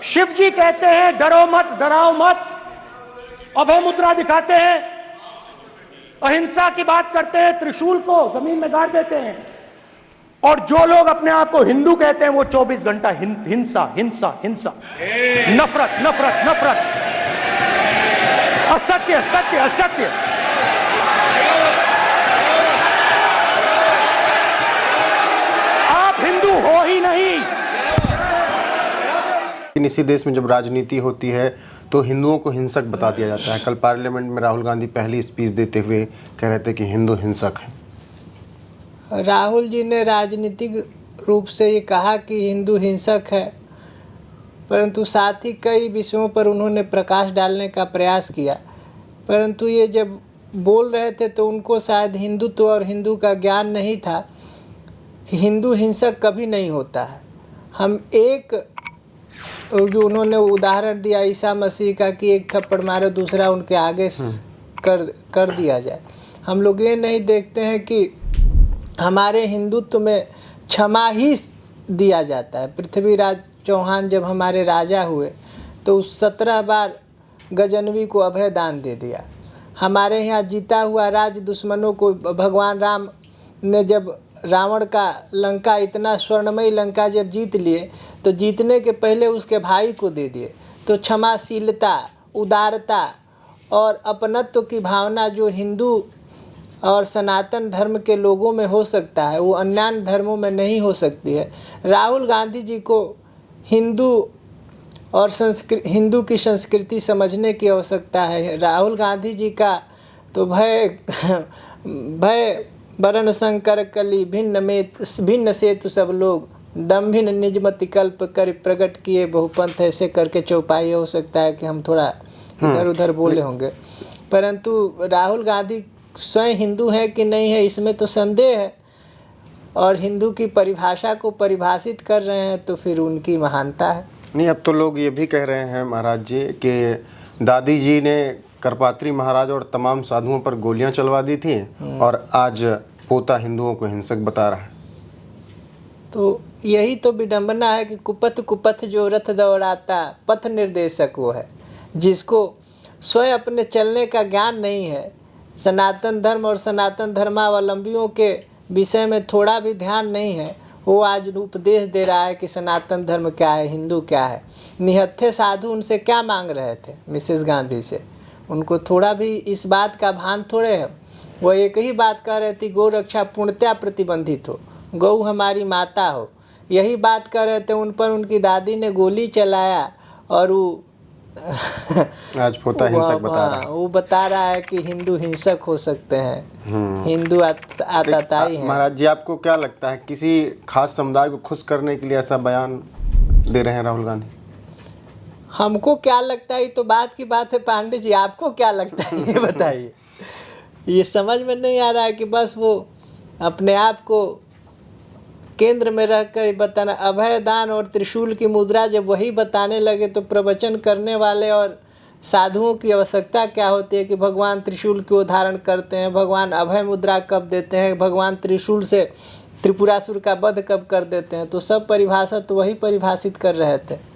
शिव जी कहते हैं डरो मत, डराओ मत, अभय मुद्रा दिखाते हैं, अहिंसा की बात करते हैं, त्रिशूल को जमीन में गाड़ देते हैं। और जो लोग अपने आप को हिंदू कहते हैं वो 24 घंटा हिंसा हिंसा हिंसा, नफरत नफरत नफरत, असत्य सत्य असत्य। आप हिंदू हो ही नहीं। इसी देश में जब राजनीति होती है तो हिंदुओं को हिंसक बता दिया जाता है। कल पार्लियामेंट में राहुल गांधी पहली स्पीच देते हुए कह रहे थे कि हिंदू हिंसक हैं। राहुल जी ने राजनीतिक रूप से ये कहा कि हिंदू हिंसक है, परंतु साथ ही कई विषयों पर उन्होंने प्रकाश डालने का प्रयास किया। परंतु ये जब बोल रहे थे तो उनको शायद हिंदुत्व और हिंदू का ज्ञान नहीं था कि हिंदू हिंसक कभी नहीं होता है। हम एक जो उन्होंने उदाहरण दिया ईसा मसीह का कि एक थप्पड़ मारो दूसरा उनके आगे कर दिया जाए। हम लोग ये नहीं देखते हैं कि हमारे हिंदुत्व में क्षमा ही दिया जाता है। पृथ्वीराज चौहान जब हमारे राजा हुए तो 17 बार गजनवी को अभय दान दे दिया। हमारे यहाँ जीता हुआ राज दुश्मनों को भगवान राम ने जब रावण का लंका, इतना स्वर्णमयी लंका जब जीत लिए तो जीतने के पहले उसके भाई को दे दिए। तो क्षमाशीलता, उदारता और अपनत्व की भावना जो हिंदू और सनातन धर्म के लोगों में हो सकता है वो अन्य धर्मों में नहीं हो सकती है। राहुल गांधी जी को हिंदू और हिंदू की संस्कृति समझने की आवश्यकता है। राहुल गांधी जी का तो भय वरण शंकर कली भिन्न सेतु सब लोग दम्भिन निजमति कल्प कर प्रकट किए बहुपंथ, ऐसे करके चौपाई हो सकता है कि हम थोड़ा इधर उधर बोले होंगे। परंतु राहुल गांधी स्वयं हिंदू है कि नहीं है इसमें तो संदेह है, और हिंदू की परिभाषा को परिभाषित कर रहे हैं तो फिर उनकी महानता है। नहीं, अब तो लोग ये भी कह रहे हैं महाराज जी कि दादी जी ने करपात्री महाराज और तमाम साधुओं पर गोलियां चलवा दी थी और आज पोता हिंदुओं को हिंसक बता रहा है। तो यही तो विडंबना है कि कुपथ कुपथ जो रथ दौड़ाता पथ निर्देशक वो है, जिसको स्वयं अपने चलने का ज्ञान नहीं है। सनातन धर्म और सनातन धर्मावलंबियों के विषय में थोड़ा भी ध्यान नहीं है। वो आज उपदेश दे रहा है कि सनातन धर्म क्या है, हिंदू क्या है। निहत्थे साधु उनसे क्या मांग रहे थे मिसेस गांधी से, उनको थोड़ा भी इस बात का भान थोड़े है। वो एक ही बात कह रहे थे, गौ रक्षा पूर्णतया प्रतिबंधित हो, गौ हमारी माता हो। यही बात कर रहे थे, उन पर उनकी दादी ने गोली चलाया और वो आज पोता हिंसक बता रहा है। वो बता रहा है कि हिंदू हिंसक हो सकते हैं, हिंदू आतताई हैं। महाराज जी, आपको क्या लगता है किसी खास समुदाय को खुश करने के लिए ऐसा बयान दे रहे हैं राहुल गांधी? हमको क्या लगता है तो बात की बात है पांडे जी, आपको क्या लगता है ये बताइए। ये समझ में नहीं आ रहा है कि बस वो अपने आप को केंद्र में रहकर बताना। अभय दान और त्रिशूल की मुद्रा जब वही बताने लगे तो प्रवचन करने वाले और साधुओं की आवश्यकता क्या होती है कि भगवान त्रिशूल क्यों धारण करते हैं, भगवान अभय मुद्रा कब देते हैं, भगवान त्रिशूल से त्रिपुरासुर का वध कब कर देते हैं। तो सब परिभाषा तो वही परिभाषित कर रहे थे।